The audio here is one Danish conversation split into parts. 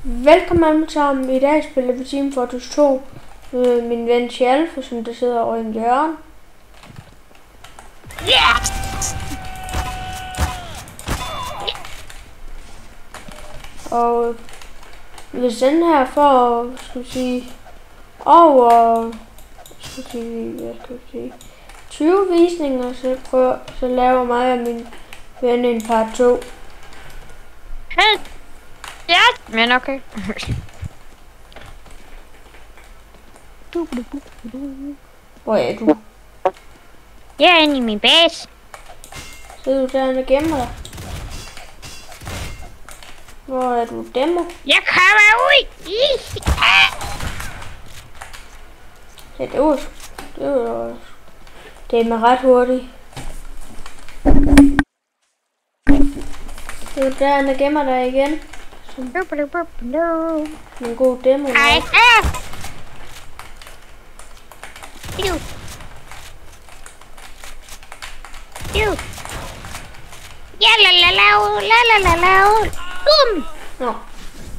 Velkommen alle sammen. I dag spiller vi Team Fortress 2 med min ven Chalfe, som der sidder over i en hjørne. Og hvis den her får, over 20 visninger, så laver mig og min ven en part 2. Ja, men okay. Hvor er du? Jeg er inde i min base. Sidder du derinde og gemmer dig? Hvor er du demo? Jeg kommer ud! Ja, det er med ret hurtigt. Det er derinde og gemmer dig igen. En god demo. Ej, Ja, la. Bum! Nå,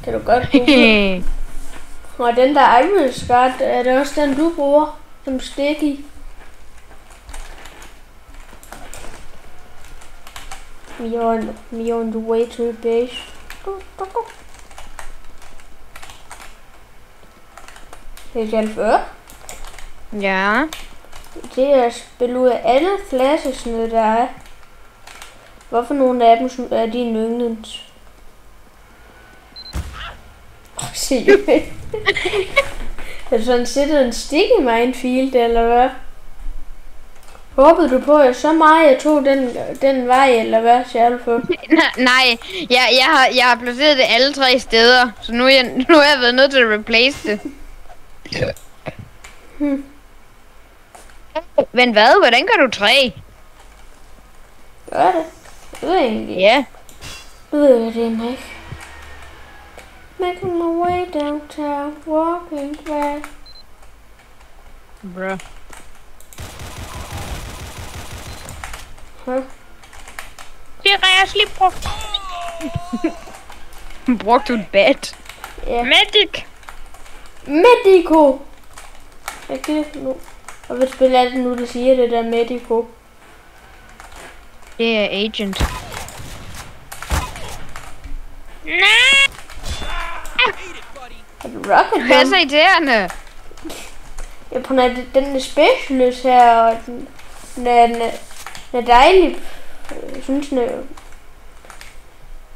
kan du godt bruge. Og den der Iron Skat, er det også den du bruger som stik i? Me on the way to the base. Det er Chalfe. Ja. Det er at spille ud af alle flaskesnød, der er. Hvorfor nogle af dem er dine yndlings? Seriøst? Har du sådan sættet en stik i minefield, eller hvad? Håbede du på, at så meget jeg tog den vej, eller hvad, Chalfe? Nej, jeg har placeret det alle 3 steder, så nu er jeg været nødt til at replace det. Men hvad? Hvordan gør du 3? Gør det? Det ved jeg egentlig. Ja. Det ved jeg det ikke. Making my way downtown, walking back. Bro. Det er jeg lige brugt. Brugte du et bat? Ja. Medico. Hvad er det nu? Og hvad spil er det nu, der siger det der Medico? Det er Agent. Nej! Er du Rocket? Hvad er så irriterende? Ja, på den er specialist her, og den er dejlig. Jeg synes, den er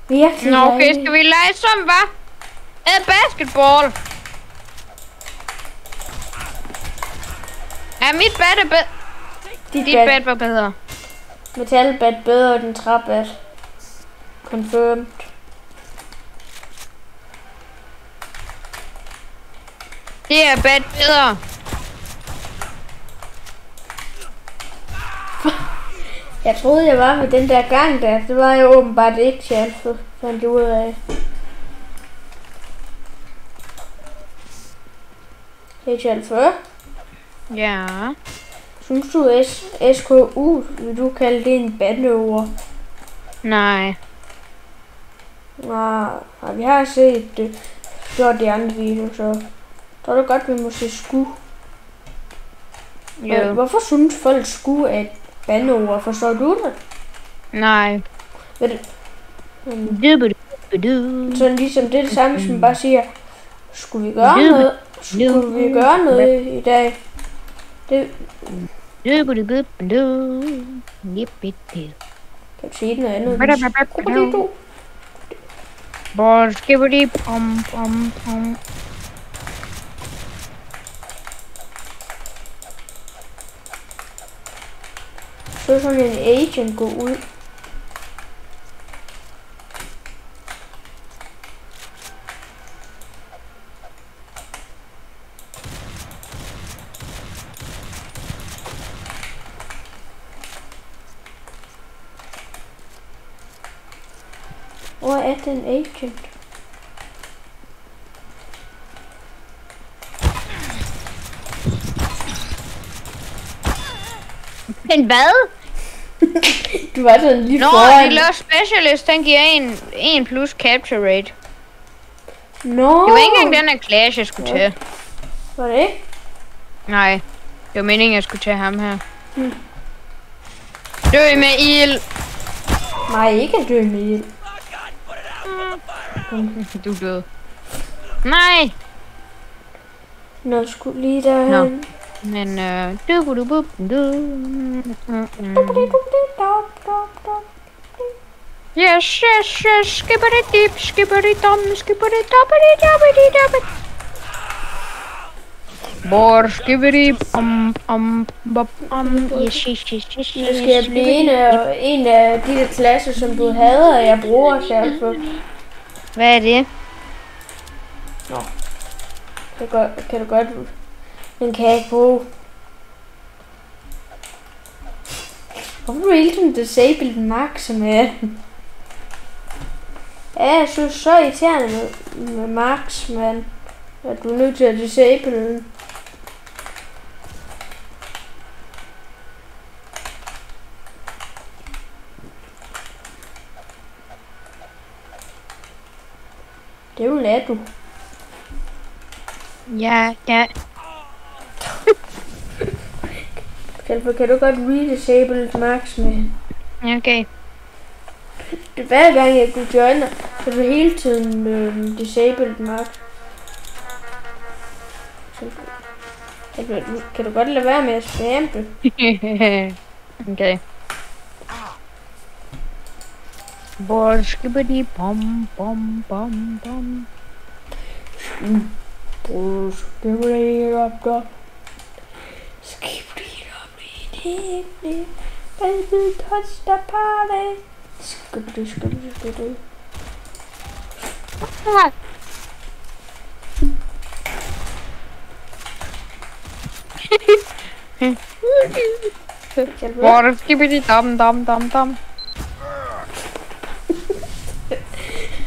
virkelig Nå, okay, dejlig. skal vi lege som, hva'? Basketball. Ja, mit bat er bedre. Dit bat var bedre. Metalbat bedre end træbat. Confirmed. Det er bat bedre. Jeg troede, jeg var med den der gang der. Det var jeg åbenbart ikke, Chalfe. Fandt jeg ud af. Hey, Chalfe. Ja. Synes du, SKU, vil du kalde det en bandeord? Nej. Nej, vi har set det gjort de andre videoer, så tror du godt, vi må se sku. Jo. Hvorfor synes folk sku er et bandeord? Forstår du det? Nej. Ved det? Sådan ligesom det er det samme, som bare siger, skulle vi gøre noget? Skulle vi gøre noget i dag? Det... Kan du sige noget andet? Så sådan en agent gå ud. Hvor er den agent? Men hvad? Du var sådan lige Nå, foran. de Lost Specialist, den giver en plus capture rate. Nå. Det var ikke engang den her Clash, jeg skulle tage. Var det ikke? Nej. Det var meningen, jeg skulle tage ham her. Dø med ild! Nej, ikke at dø med ild. Du er død. Nej! Nå, skulle lige derhen. Men yes, yes, yes, skibidi-dip, skibidi-dum, skibidi-dobbidi-dobbidi-dobbidi. Bor, skibidi-bum, yes, yes, yes, yes, Nu skal jeg blive en af de der klasser, som du hader, og jeg bruger selv for. Hvad er det? Nå. Kan du godt... Den kan jeg ikke bruge. Hvorfor er du hele tiden disabled marksman? Ja, jeg synes så irriterende med marksman, at du er nødt til at disable den. Det er jo let, du. Ja. Kan du godt redisable marksman? Okay. Hver gang jeg kunne joine, så er du hele tiden disabled mark. Kan du godt lade være med at spamme det? Okay. Bor, skibidi-bum, bum, bum, bum. Skibidi-dop-dop. Baby, touch the party. Skibidi. Bor, skibidi-dum, dum, dum, dum.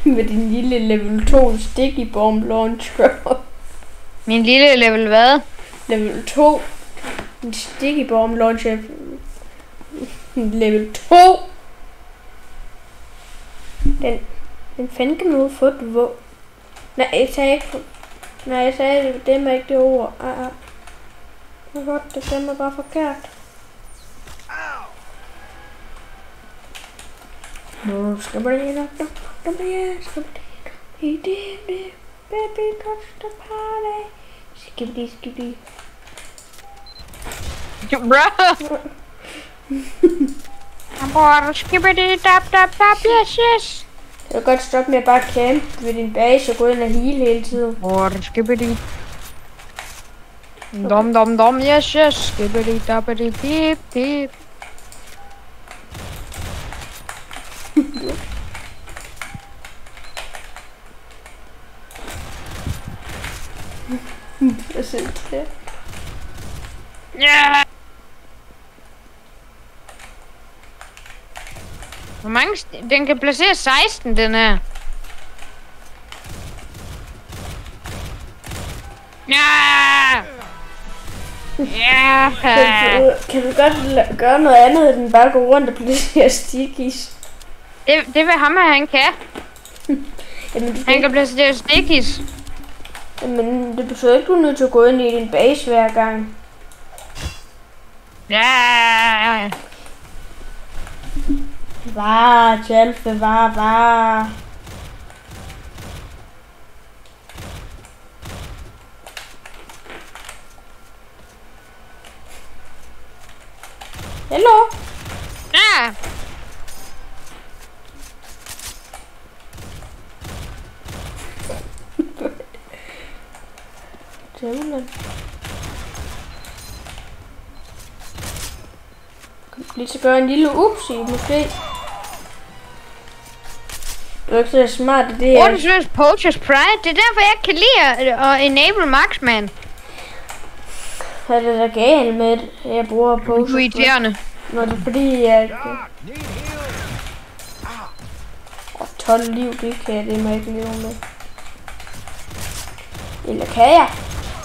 Med din lille level 2 sticky bomb launcher. Min lille level hvad? Level 2. En sticky bomb launcher. Level 2. Den fanden kan man få det hvor. Nej, jeg sagde ikke. Nej, jeg sagde det er ikke det ord. Jeg hørte det stemmer bare forkert. Nu skal man lige nok det. Baby, touch the party. Skibidi. Bro! Bor, skibidi-dop-dop-dop, yes. Jeg kan godt stoppe med at bare campe ved din base og gå ind og heal hele tiden. Bor, skibidi. Dum, dum, dum, yes, yes. Skibidi-dobbidi-dip-dip. Hvad siger du det? Ja! Hvor mange... Den kan placere 16, den her. Ja! Ja! Kan du godt gøre noget andet, end bare gå rundt og placere stickies? Det vil ham her, han kan. Jamen, Han kan placere stickies. Jamen, det betyder ikke, du er nødt til at gå ind i din base hver gang. Ja! Var, Tjalfe, var. Hello. Ja! Djævlen. Lige så gøre en lille upsi, måske. Det er ikke så smart, det her. What is this Poacher's Pride? Det er derfor, jeg kan lide at enable marksman. Hvad er det der galt med det? Jeg bruger Du er irriterende. Nå, det er fordi, jeg... 12 liv, det kan det mig ikke leve med. Eller kan jeg?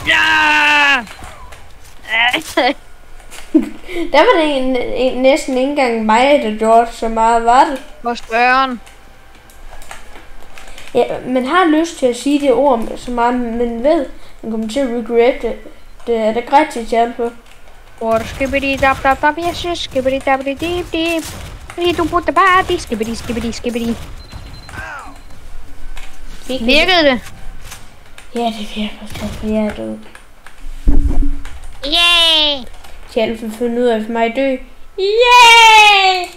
Ja! Der var det næsten ikke engang mig, der gjorde så meget, var det? Hvor spørgen? Ja, man har lyst til at sige det ord, så meget man ved, man kommer til at regret det. Det er da rigtigt, Tjalfe. Skibidi dab dab dab, yes, skibidi dabidi dip dip. Du putte bare, skibidi. Virkede det? Ja, det virker, Tjalfe. Jeg er død. Yay! Tjalfe finder ud af mig dø. Yay!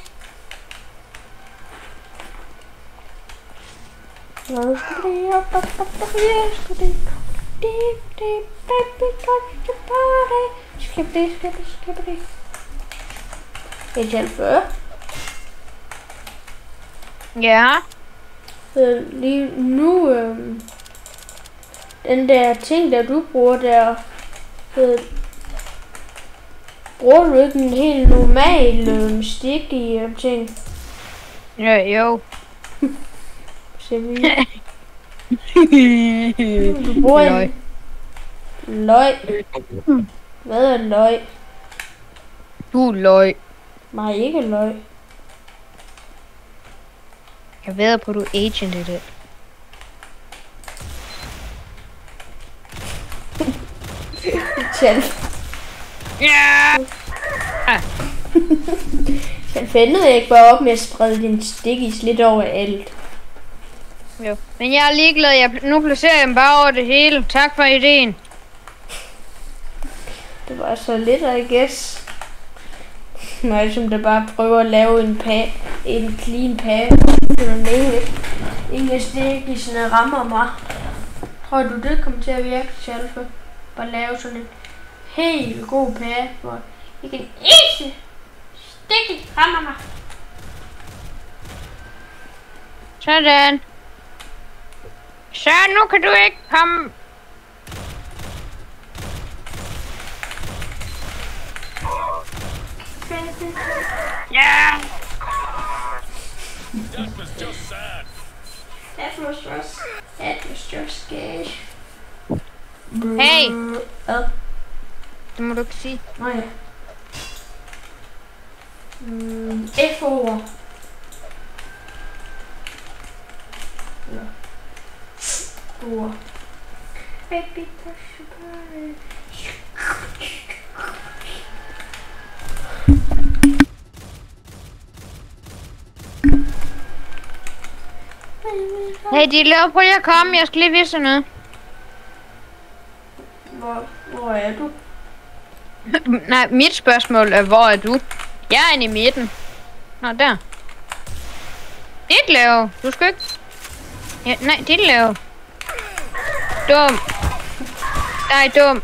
Det er Tjalfe. Ja. Lige nu, den der ting, der du bruger der, bruger du ikke en helt normal stik i ting? Ja, jo. Se vi. Du bruger en løg. Hvad er løg? Du er løg. Nej, ikke løg. Jeg ved på, du er agent i det. Tjalfe. Ja! Tjalfe, endte ikke bare op med at sprede din stikkis lidt over alt. Jo. Men jeg er ligeglad. Nu placerer jeg dem bare over det hele. Tak for ideen. Det var så lidt, I guess. Når som der bare prøver at lave en clean path. Ingen stikkisene rammer mig. Tror du det kommer til at virke, Tjalfe? Bare lave sådan en helt god path, hvor ikke en eneste stikkis rammer mig. Sådan. Så nu kan du ikke komme. Ja. That was just gay. Hey. Hvad? Det må du ikke sige. Nå ja. F-ord. Ja. Ord. Baby, push your body. Hey, de laver, prøv lige at komme. Jeg skal lige vise noget. Hvor er du? Nej, mit spørgsmål er, hvor er du? Jeg er inde i midten. Nå, der. Dit lav. Du skal ikke... Ja, nej, dit lav. Dum. Nej, dum.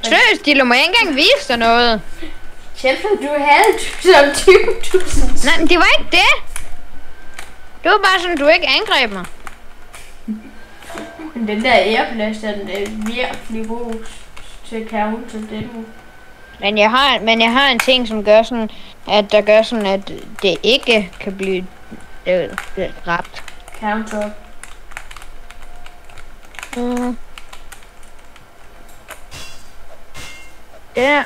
Seriøst, de må ikke engang vise dig noget. Tjalfe, du havde som 20.000. Nej, men det var ikke det. Det var bare sådan, du ikke angreb mig. Men den der airplads, den er virkelig god til counter den. Men jeg har en ting, som gør sådan, at der gør sådan, at det ikke kan blive dræbt. Counter. Der.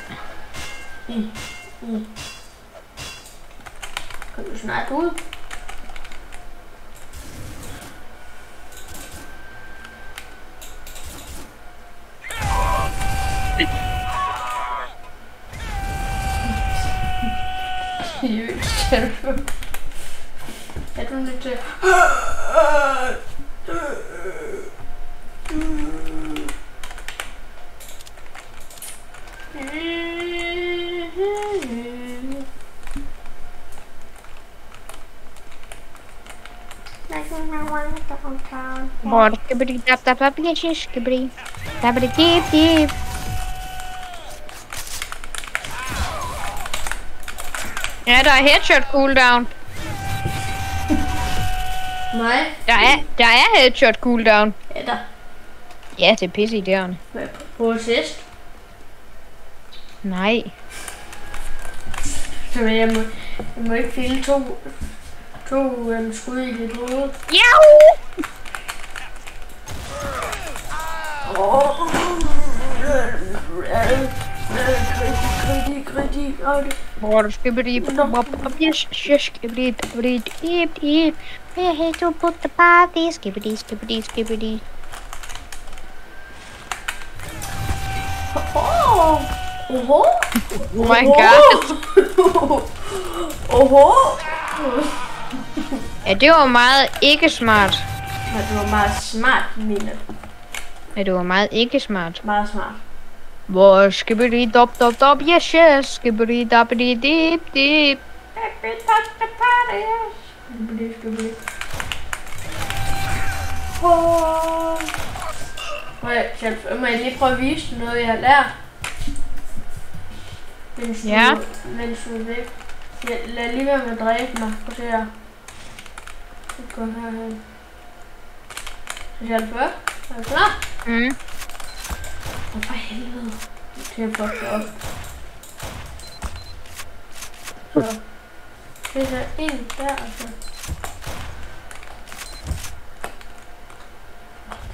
Kan du snart ud? Tjalfe. Er du nødt til... Hvor skal vi dip. Ja, der er headshot cooldown. Nej. Der er headshot cooldown. Ja, der. Ja, det er pisse idéerne. På assist. Nej. Så jeg må ikke fælde to skud i dit hoved. Jau! Kritik. Hvor skal vi yes, skal vi dip. We're here to put the party. Skibbity. Oh my god. Ja, det var meget ikke smart. Men det var meget smart, Mine. Ja, det var meget ikke smart. Meget smart. Hvor skibbity dop, yes, skibbity dappity dip. Må jeg lige prøve at vise noget, jeg har lært? Mens du er væk. Lad lige være med at dræbe mig. Prøv at se her. Gå herhen. Så jeg før. Er du klar? For helvede. Det er fuck det op. Så. Det er en der, altså.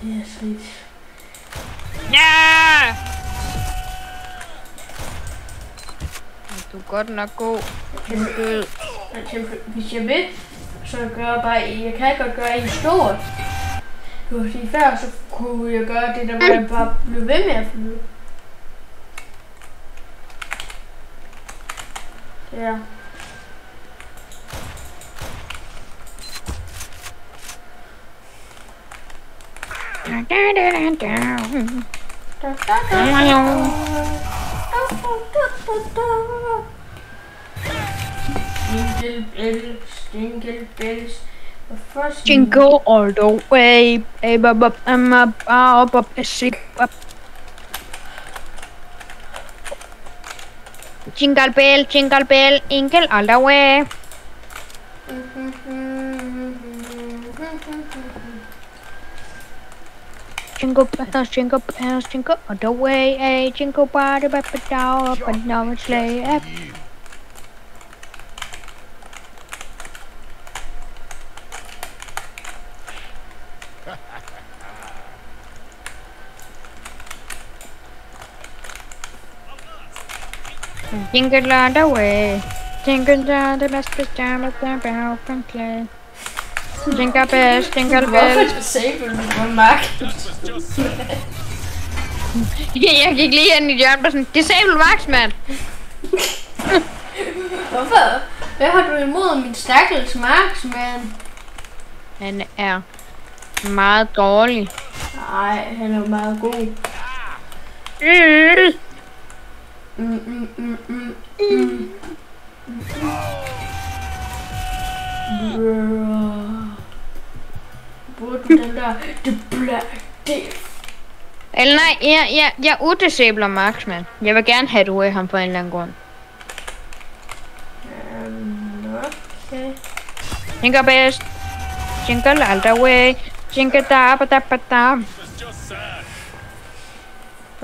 Det er slidt. Ja! Du er godt nok god. Hvis jeg vil, så gør jeg bare, jeg kan godt gøre en stor. Fordi før, så kunne jeg gøre det, der hvor jeg bare blev ved med at flyve. Ja. Jingle bells. Jingle all the way. Jingle bell, jingle all the way. Jingle bells, jingle all the way. Jingle body, up and down sleigh. Jingle all the way. Jingle all the best time of the bell and play. Jingle bells, jingle bells. Hvorfor disable du på Max? Jeg gik lige ind i hjørnet og sådan, disable Max, mand. Hvorfor? Hvad har du imod min stakkels Max, mand? Han er meget dårlig. Nej, han er meget god. Bruger du den der The Black Death? Eller nej, jeg udisabler Max, mand. Jeg vil gerne have du af ham på en eller anden grund. Okay. Jingle bells, jingle all the way. Jingle da ba da ba da.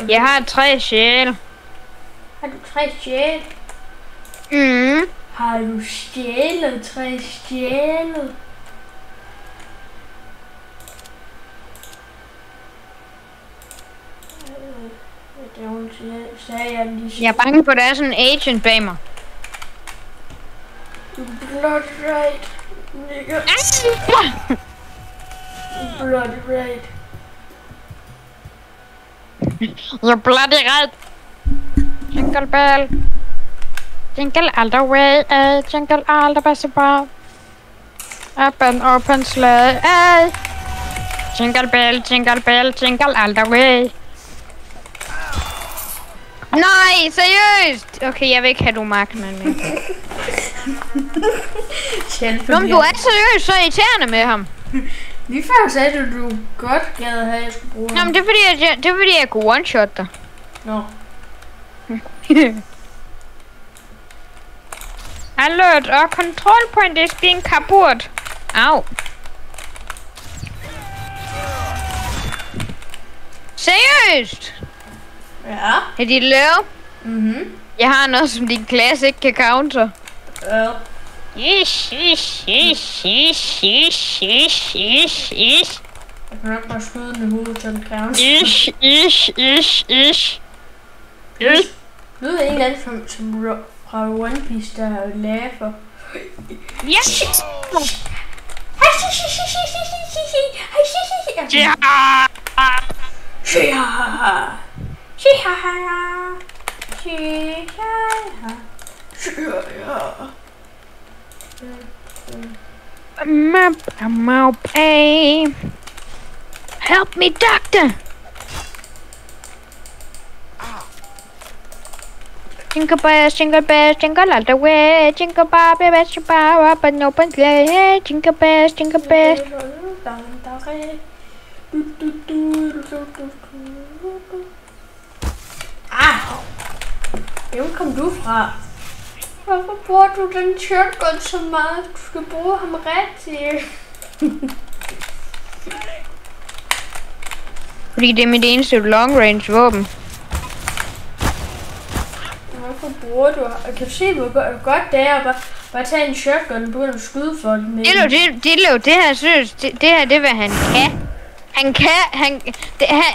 Jeg har 3 sjæle. Har du 3 sjæle? Har du stjælet 3 sjæle? Jeg er bange på, at der er sådan en agent bag mig. Blood right, nigga. Bloody right. You're bloody right. Jingle bell. Jingle all the way. Jingle all the best about. Up and open sleigh. Jingle bell, jingle all the way. Nej, seriøst! Okay, jeg vil ikke have du magtmand med. Nå, men du er seriøst så irriterende med ham. Lige før sagde du godt gad have, jeg skulle bruge ham. Nå, men det er fordi, jeg kunne one-shot dig. Nå. Alert, our control point is being kaput. Au. Seriøst? Ja. Er de lav? Jeg har noget, som din klasse ikke kan counter. Ja. Ish. Jeg kan nok bare skyde den i hovedet, så den counter. Ish. Nu er en eller anden, som fra One Piece, der er lava. Ja! Help me, doctor! Jingle bells, jingle all the way. Jingle bell, baby, jingle up and open sleigh. Jingle bells, jingle bells. Hvem kom du fra? Hvorfor bruger du den shotgun så meget? Du skal bruge ham rigtigt. Fordi det er mit eneste long range våben. Hvorfor bruger du? Kan du se, hvor godt det er at bare tage en shotgun og begynde at skyde folk med? Det her seriøst, det her, det er hvad han kan.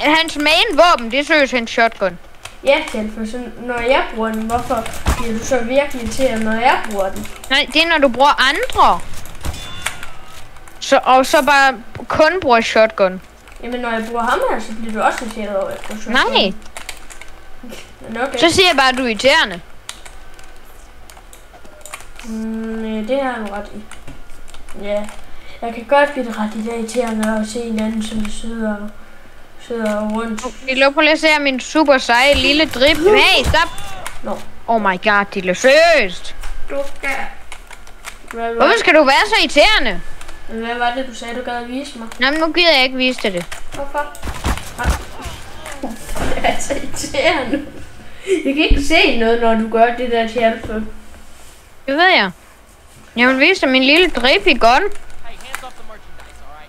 Hans main våben, det er seriøst hans shotgun. Ja, for så når jeg bruger den, hvorfor bliver du så virkelig til, når jeg bruger den? Nej, det er når du bruger andre. Og så bare kun bruger shotgun. Jamen når jeg bruger ham her, så bliver du også irriteret over, at jeg bruger shotgun. Nej. Okay. Så siger jeg bare, at du er irriterende. Det har du ret i. Ja, jeg kan godt blive ret irriterende at se en anden, som sidder rundt. Vi løber lige at se min super seje lille drip. Hey, stop! No. Oh my god, det er seriøst. Hvorfor skal du være så irriterende? Hvad var det, du sagde, du gad at vise mig? Nej, men nu gider jeg ikke vise dig det. Hvorfor? Det er så irriterende. Jeg kan ikke se noget, når du gør det der tjælpe. Det ved jeg. Jeg vil vise dig min lille drip i gun.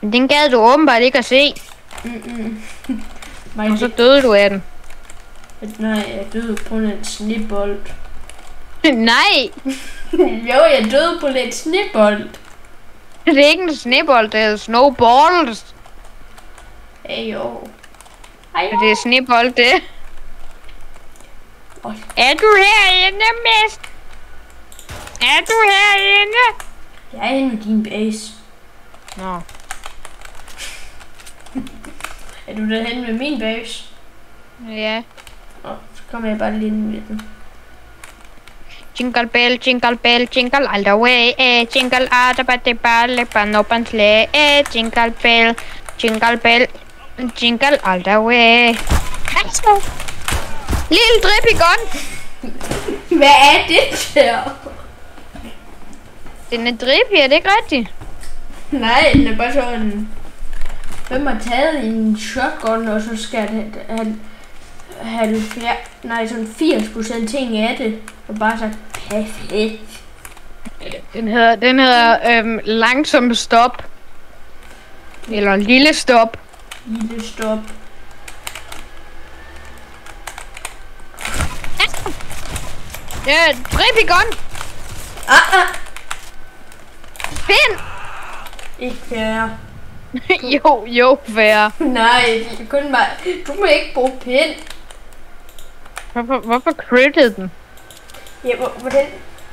Men den gad du åbenbart ikke at se. Og så døde du af den. Nej, jeg døde på en snebold. Nej! Jo, jeg døde på en snebold. Det er ikke en snebold, det er snowballs. Hey, jo. Det er snebold, det. Er du herinde, mest? Er du herinde? Jeg er inde i din base. Nå. Er du derhen med min base? Ja. Så kommer jeg bare lige ind med den. Jingle bell, jingle bell, jingle all the way. Jingle all the way, balle, ban open sleigh. Jingle bell, jingle bell, jingle all the way. Lille drip i gun. Hvad er det der? Den er drip, ja, det er ikke rigtigt. Nej, den er bare sådan. Hvem har taget en shotgun, og så skal han sådan 80% ting af det. Og bare sagt, perfekt. Den hedder langsom stop. Eller lille stop. Lille stop. Ja, drip i gun. Pind. Ikke fair. jo, fair. Nej, kun mig. Du må ikke bruge pind. Hvorfor crittede den? Ja,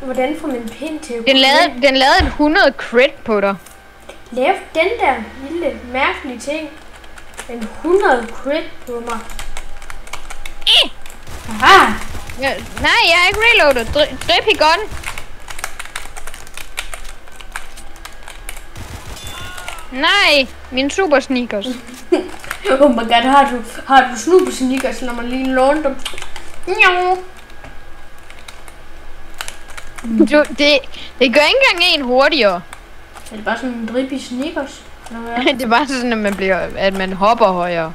hvordan får man pind til at den lavede et 100 crit på dig. Lav den der lille mærkelige ting. En 100 crit på mig. Aha! Ja, nej, jeg er ikke reloadet. Drip i gun. Nej, min super sneakers. Oh my god, har du super sneakers, når man lige låner dem? Jo. Det gør ikke engang en hurtigere. Er det bare sådan en drip i sneakers? Det er bare sådan, at man hopper højere.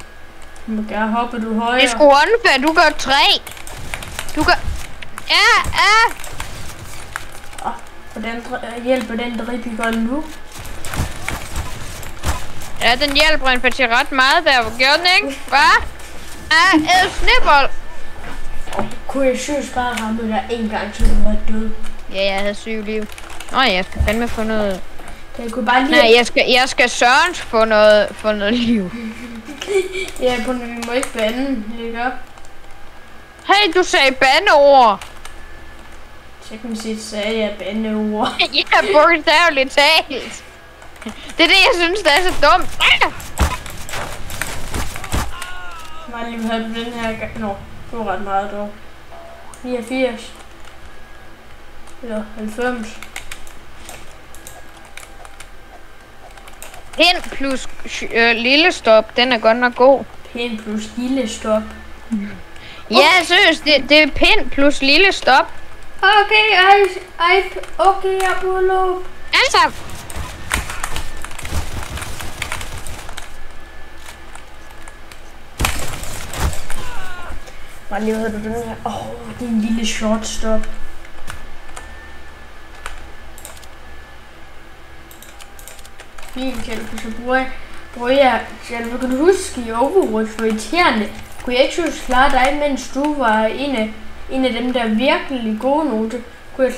Hvor gerne hopper du højere? Det er sgu unfair, du gør 3. Du gør... Ja. Hvordan hjælper den drip i gun nu? Ja, den hjælper en faktisk ret meget der. Gjorde den ikke? Hvad? Snibbold. Kunne jeg seriøst bare ramme dig en gang, så du var død? Ja, jeg havde 7 liv. Jeg skal fandme få noget... Jeg kunne bare lige... Nej, jeg skal sørens få noget liv. Ja, vi må ikke bande, ikke? Hey, du sagde bandeord. Teknisk set sagde jeg bandeord. Ja, bogstaveligt talt. Det er det, jeg synes, det er så dumt. Hvor lige havde du den her gang? Nå, det var ret meget dog. 89. Eller 90. Pind plus lille stop, den er godt nok god. Pind plus lille stop. Ja, jeg synes, det er pind plus lille stop. Okay, jeg er på lov. Altså. Hvor lige havde du den her? Det er en lille shortstop. Fint, Kjælpe, så bruger jeg, Kjælpe, kan du huske i Overwatch, hvor irriterende? Kunne jeg ikke synes klare dig, mens du var en af dem, der virkelig gode note? Kunne jeg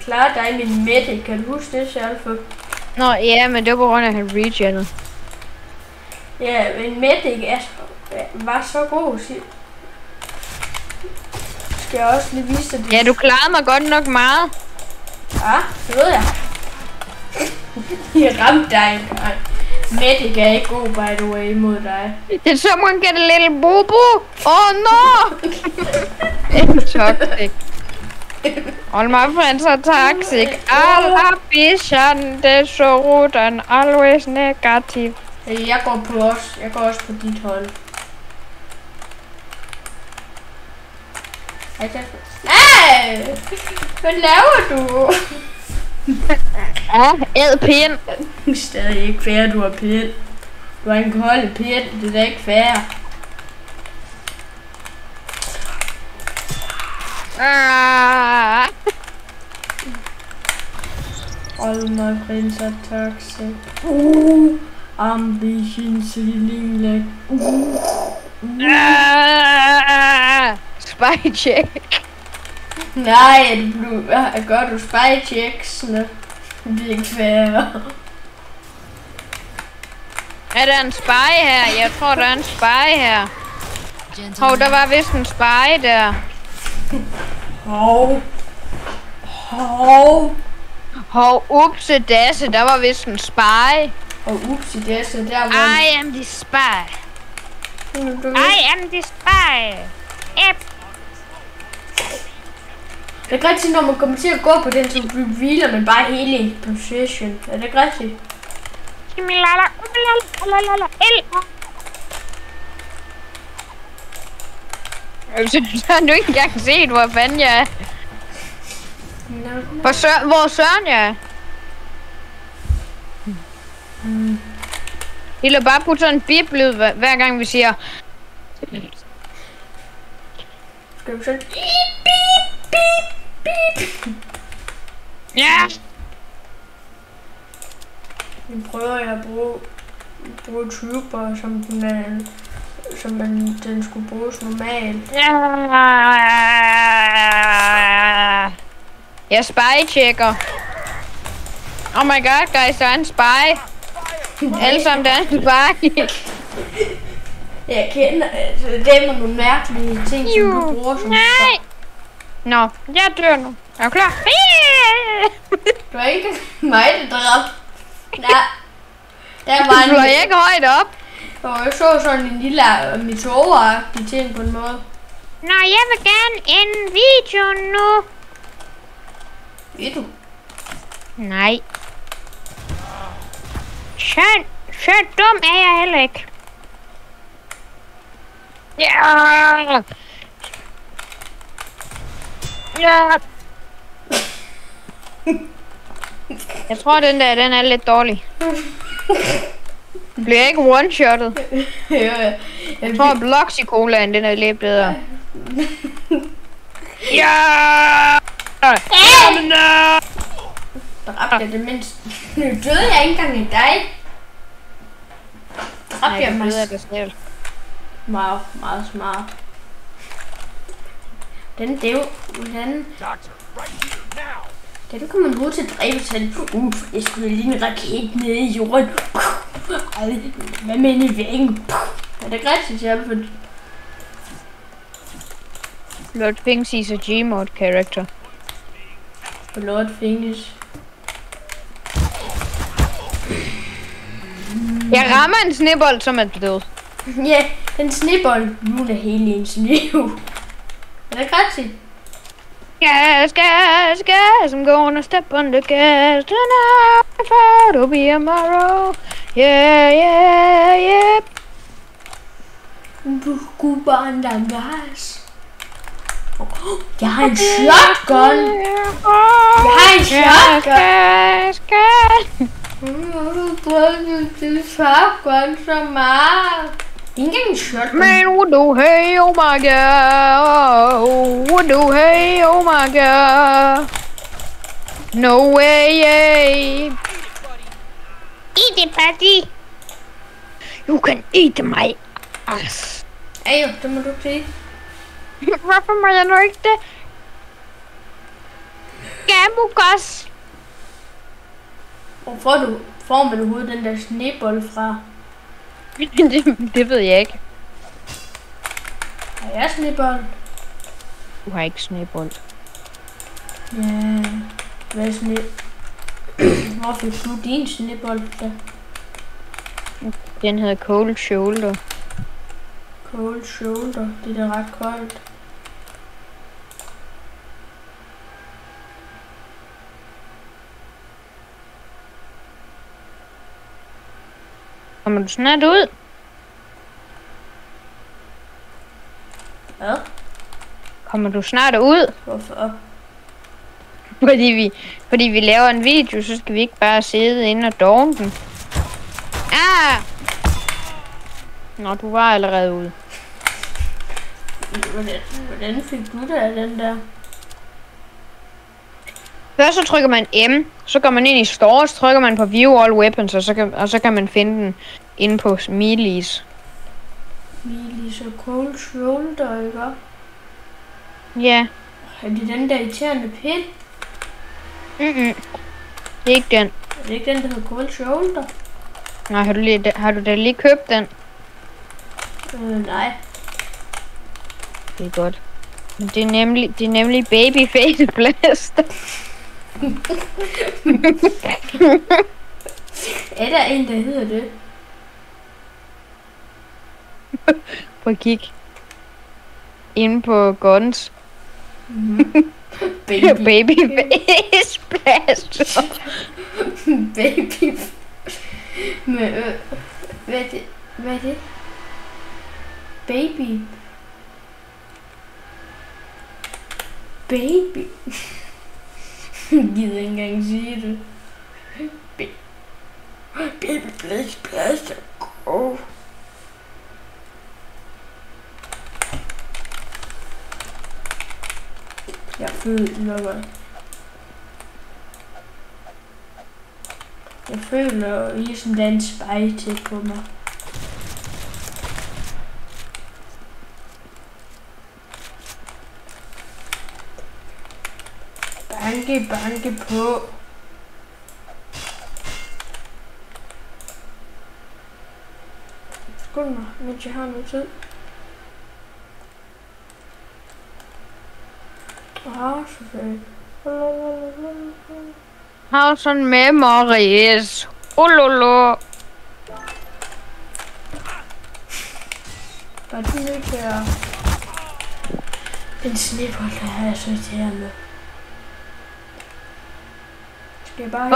klare dig med en medic? Kan du huske det, Kjælpe? Nå, ja, men det var på grund af, at han regenede. Ja, men medic var så god, skal jeg også lige vise dig det? Ja, du klarede mig godt nok meget. Ja, det ved jeg. Jeg ramte dig engang. Medic er ikke god, by the way, mod dig. Did someone get a little boo-boo? Oh no! It's toxic. All my friends are toxic. All ambition, they're so rude and always negative. Jeg går også på dit hold. Hvad laver du? Ja, æd pind. Det er stadig ikke fair, du har pind. Du har en kold pind, det er da ikke fair. All my friends are toxic. Ambition ceiling like. Spy check. Nej, gør du spy checksene? Det er ikke fair. Er der en spy her? Jeg tror, der er en spy her. Hov, der var vist en spy der. Hov, upsedasse, der var vist en spy. Og upsedasse, der var... I am the spy. I am the spy. Yep. Det er ikke rigtigt, når man kommer til at gå på den, så revealer man bare hele position. Er det ikke rigtigt? Så har du ikke engang set, hvor fanden jeg er. Hvor Søren jeg er. Vi lader bare putte sådan en bip-lyd, hver gang vi siger. Skal vi sådan... Beep. Ja! Nu prøver jeg at bruge trooper, som den skulle bruges normalt. Ja. Jeg spy-checker. Oh my god, guys, der er en spy. Alle sammen, der er en spy. Jeg kender, altså, det er nogle mærkelige ting, som du bruger som spy. Nå, jeg dør nu. Er du klar? Du er ikke mig, der dræbte. Der var en... Du er ikke højt op. Og jeg så sådan en lille meteoragtig ting på en måde. Nå, jeg vil gerne en video nu. Ved du? Nej. Så dum er jeg heller ikke. Ja. Ja. Jeg tror, den er lidt dårlig. Bliver ikke one-shottet. Jeg tror, Bloxy-colaen, den er lidt bedre. Ja! Dræbte jeg det mindst. Nu døde jeg ikke engang i dig. Dræbte jeg mig selv. Meget smart. Den dev, hvordan... Kan du komme en hoved til at dræbe selv? Jeg skulle lige en raket nede i jorden. Hvad med i væggen? Er det rigtigt, Sjælpe? Lord Pink sees a Gmod character. Blood finish. Jeg rammer en snebold, som er død. Ja, den snebold luner hele ens liv. Er det rigtigt? Gas, gas, gas, I'm gonna step on the gas tonight, for to be tomorrow. Yeah, yeah, yeah. Du skulle bare en lang gas. Jeg har en shotgun. Jeg har en shotgun. Gas, gas. Du bruger til shotgun så meget. Det er ikke engang en shotgun. Man, would do hey, oh my god. Would do hey, oh my god. No way, yeah. Eat it, buddy. You can eat my ass. Ej, det må du sige. Hvorfor må jeg nu ikke det? Gamugas. Hvor får man overhovedet den der snebold fra? det ved jeg ikke. Har jeg snebold? Du har ikke snebold. Ja, hvad sne... Hvor fik du din snebold da? Den hedder Cold Shoulder. Cold shoulder, det er da ret koldt. Kommer du snart ud? Hvad? Kommer du snart ud? Hvorfor? Fordi vi laver en video, så skal vi ikke bare sidde inde og dårne den. Ah! Nå, du var allerede ude. Hvordan fik du det af den der? Først så trykker man M, så går man ind i Store, så trykker man på View All Weapons, og så kan man finde den inde på Melees. Melees og Cold Shoulder, ikke? Ja. Er det den der irriterende pind? Det er ikke den. Er det ikke den, der hedder Cold Shoulder? Nej, har du da lige købt den? Nej. Det er godt. Men det er nemlig babyface blaster. Er der en, der hedder det? Prøv at kigge. Inde på Guns. Babyface blaster. Baby. Med hvad er det? Hvad er det? Baby. Baby. Jeg gider ikke engang sige det. Baby plaster. Oh. Jeg føler ligesom der er en spejl til på mig. Banke på. Skål mig, mens jeg har noget tid. Selvfølgelig. House on memories. Ololo. Bare den ikke her. Den snebold, der er så irriterende. Skal jeg bare...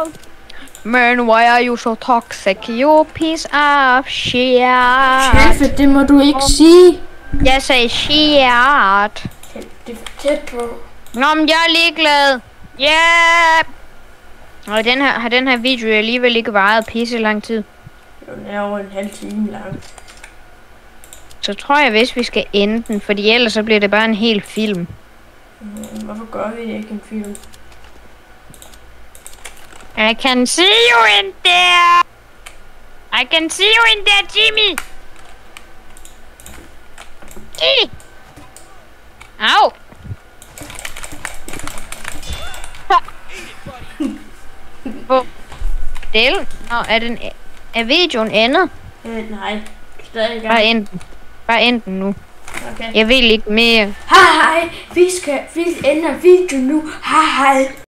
Oh, man, why are you so toxic? You piece of shit. Chef, det må du ikke sige. Jeg sagde shit. Det er for tæt på. Nå, men jeg er ligeglad. Yeah. Og den her video alligevel ikke varet pisse lang tid. Den er over en halv time lang. Så tror jeg, hvis vi skal ende den, fordi ellers så bliver det bare en hel film. Hvorfor gør vi det ikke en film? I can see you in there. I can see you in there, Jimmy. Jimmy. Au. Hvor delen? Nå, er videoen endet? Nej, stadig i gang. Bare end den nu. Okay. Jeg vil ikke mere. Ha! Hej, vi ender videoen nu. Hej.